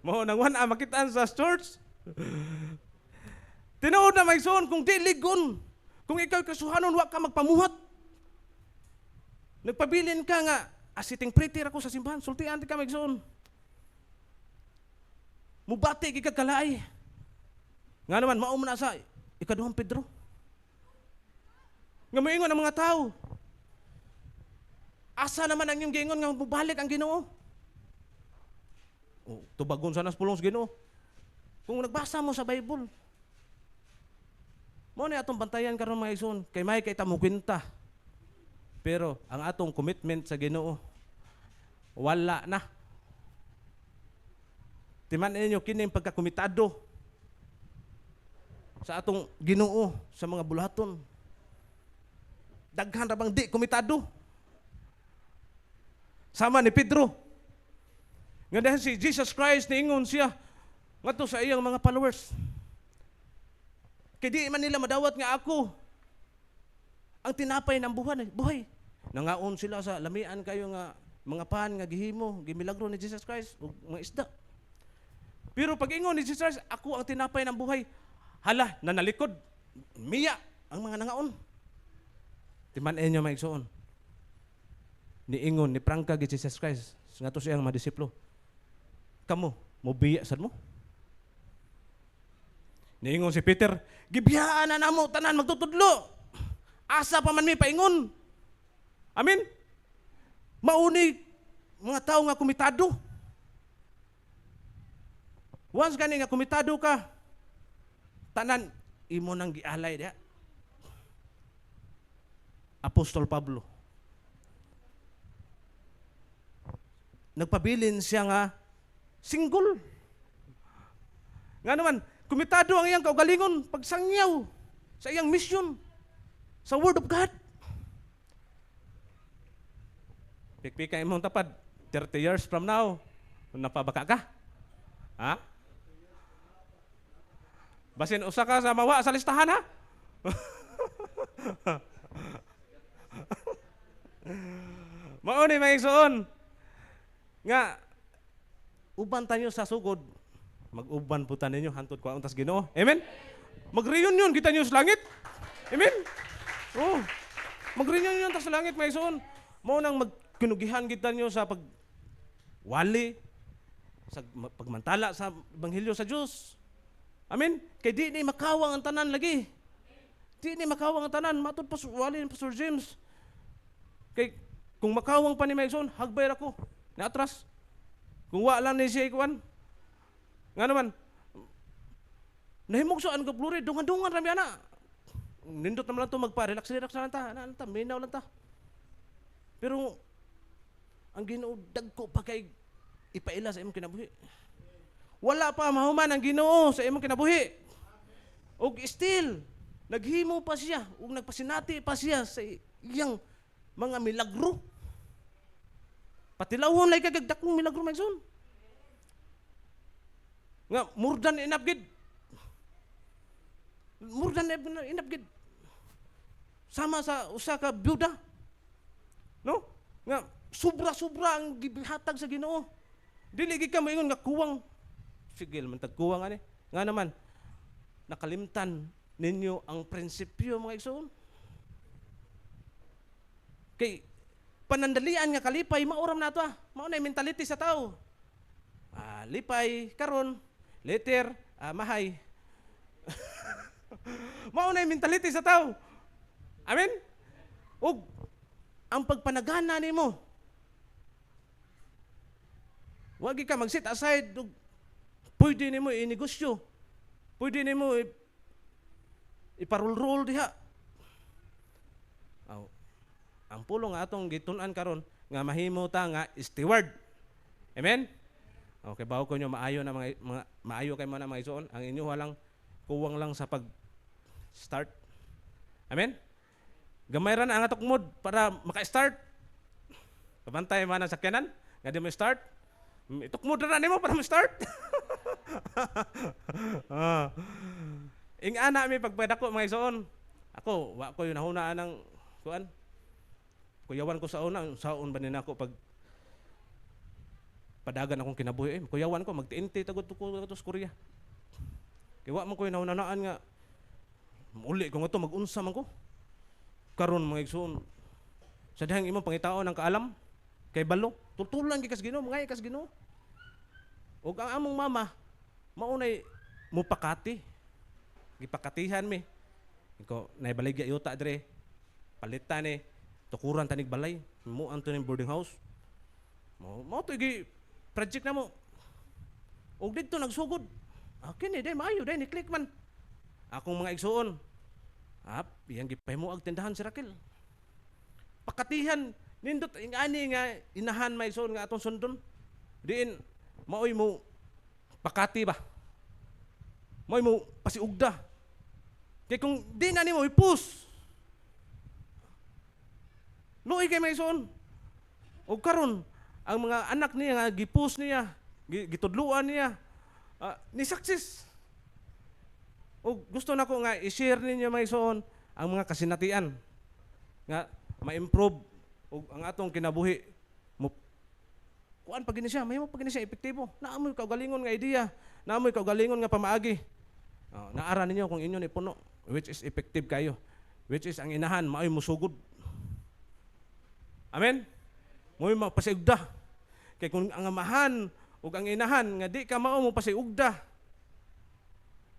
Mao nang wana makitaan sa church. Tinuod na may son kung di ligon. Kung ikaw kasuhanon wa ka magpamuhat. Nagpabilin ka nga asiting pretty ako sa simbahan, sultian ti ka magson. Mubati gid kag kalay. Nga naman mao man na sa ikaduhang Pedro. Nga moingon ang mga tao. Asa naman ang iyong giingon nga mubalik ang Ginoo? Oh, tubagon sana sa pulong sa Ginoo. Kung nagbasa mo sa Bible, mo na atong bantayan karon mga igsoon, kay may kay tamo kwenta. Pero ang atong commitment sa Ginoo wala na. Timan ninyo kining pagkakomitado sa atong Ginoo sa mga bulaton. Daghan ra bang di komitado? Sama ni Pedro. Nga dahil si Jesus Christ niingon siya ngadto sa iyang mga followers. Kay di man nila madawat nga ako ang tinapay ng buhay. Nangaon sila sa lamian kayo nga mga pan nga gihimo, gimilagro ni Jesus Christ ug mga isda. Pero pag ingon ni Jesus Christ, ako ang tinapay ng buhay. Hala, nanalikod. Miya ang mga nangaon. Timan-en nyo maigsoon. Niingon, ni prangka gid Jesus Christ nga to siyang mga disiplo. Kamo, mobiya sad mo. Niingon si Peter, gibiyaan na namo tanan magtutudlo. Asa pa man mi paingon. Amen. Mauni mga tao nga komitado. Once gani nga komitado ka, tanan imo nang gialay diha. Apostol Pablo. Nagpabilin siya nga single. Nga naman, komitado ang iyang kaugalingon pagsangyaw sa iyang mission sa Word of God. Pikpika imong tapad 30 years from now, napabaka ka? Ha? Basin usa ka sa mawa sa listahan ha? Mao ni maigsoon nga uban tanyo sa sugod, mag-uban po ninyo hantod ko untas Ginoo. Amen. Mag-reunion kita nyo sa langit. Amen. Oh. Mag-reunion ta sa langit maigsoon. Mao nang magkinugihan kita nyo sa pagwali sa pagmantala sa ebanghelyo sa Dios. Amen. Kay di ni makawang ang tanan lagi. Di ni makawang ang tanan matud pa wali ni Pastor James. Kay kung makawang pa ni maigsoon, hagbay ra ko. Na atras. Kung wa lang ni siya ikuan. Nga naman, nahimog saan ka pluri, dungan-dungan rami ana. Nindot naman lang ito, magpa-relax-relax na lang ta, minaw lang ta. Pero, ang Ginoo dagko pa kay ipaila sa imong kinabuhi. Wala pa mahuman ang Ginoo sa imong kinabuhi. Og still, naghimo pa siya, ug nagpasinati pa siya sa iyang mga milagro. Patilawon lay kagagdakong milagro maigsoon. Nga more than enough gid. More than enough gid. Sama sa usa ka byuda. No? Nga sobra-sobra ang gibihatag sa Ginoo. Dili gid ka moingon nga kuwang. Sige man tag kuwang ani. Nga naman nakalimtan ninyo ang prinsipyo mga igsoon. Kay panandalian nga kalipay mauram na to mao na mentality sa tao. Lipay karon, later mahay. Mao na mentality sa tao. Amen. Ug ang pagpanagana nimo, wag ka mag-set aside ug pwede nimo i-negosyo. Pwede nimo iparul-rul diha. Ang pulong nga atong gitun-an karon nga mahimo ta nga steward. Amen. Okay, bawo ko nyo maayo na mga maayo kay mga igsoon. Ang inyo walang kuwang lang sa pag start. Amen. Gamay ra na ang atok mod para maka-start. Pabantay man ang sakyanan, nga di mo start. Itok mod ra nimo para mo start. Ing ana mi pagpadako mga igsoon. Ako wa ko yung nahunaan ng kuan. Kuyawan ko sa una, saon ba nina ako pag padagan akong kinabuhi. Kuyawan ko, magtiinti tagod ko sa Korea. Kaya wa man ko naunanaan nga, uli ko nga to, mag-unsa man ko. Karon mga igsoon, sa dihang imong pangitaon ang kaalam, kay balo, tutulan gikas Ginoo, mga ikas Ginoo. Ug ang among mama, maunay mupakati. Gipakatihan mi. Iko naibaligya yuta dire. Palitan ni tukuran tanig balay, mo anto ning boarding house. Mo to gi project na mo. Og didto nagsugod. Akin ni day maayo day ni click man. Akong mga igsuon. Iyang gipahimuag tindahan si Raquel. Pakatihan nindot ani nga inahan may igsuon nga atong sundon. Diin maoy mo pakati ba? Maoy mo pasiugda. Kaya kung di na nimo ipus, luoy kay may igsuon. Og karon ang mga anak niya nga gipus niya, gitudluan niya, ni success. O gusto na ko nga i-share ninyo mga igsoon ang mga kasinatian nga ma-improve og ang atong kinabuhi mo kuan pag gini siya, may mo pag gini siya epektibo. Naamoy kaugalingon nga idea, naamoy kaugalingon nga pamaagi. Naara ninyo kung inyo ni puno which is effective kayo, which is ang inahan maoy musugod. Amen. Mo'y mapasiugda. Kay kung ang amahan ug ang inahan nga di ka mao mo pasiugda,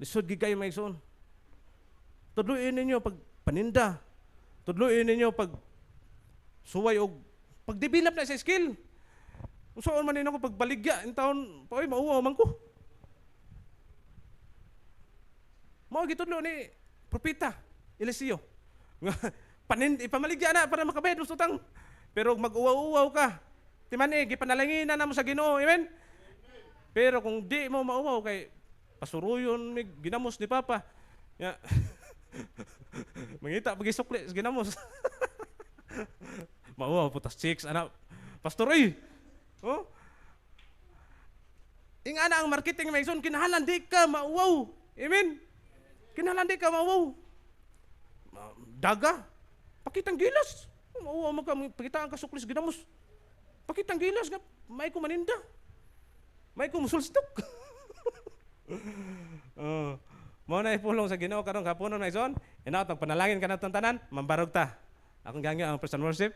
lisod gid kayo may igsoon. Tudluin ninyo pag paninda. Tudluin ninyo pag suway og pag-develop na sa skill. Usoon man nino ko pagbaligya in taon, paoy mauwaw man ko. Mao gitudlo ni propeta Eliseo. Ipamaligya na para makabayad sa utang. Pero mag-uwaw-uwaw ka, timani gipanalanginan na mo sa Ginoo. Amen. Pero kung di mo mauwaw kay pasuruyon mig ginamos ni Papa. Ya. Mangita pag isukli ginamos. Mauwaw putas chicks ana. Pastor oy. Oh. Ingana ang marketing may igsoon kinahanglan di ka mauwaw. Amen. Kinahanglan di ka mauwaw. Daga. Pakitang gilas. Mauwaw man ka pakitaan ka suklis ginamos. Pakitang gilas nga may ko maninda. May ko musulstok. Mao na ipulong sa Ginoo karon kapunon na ison. Inaot panalangin ka natong tanan, mambarog ta. Akong gangyo ang praise and worship.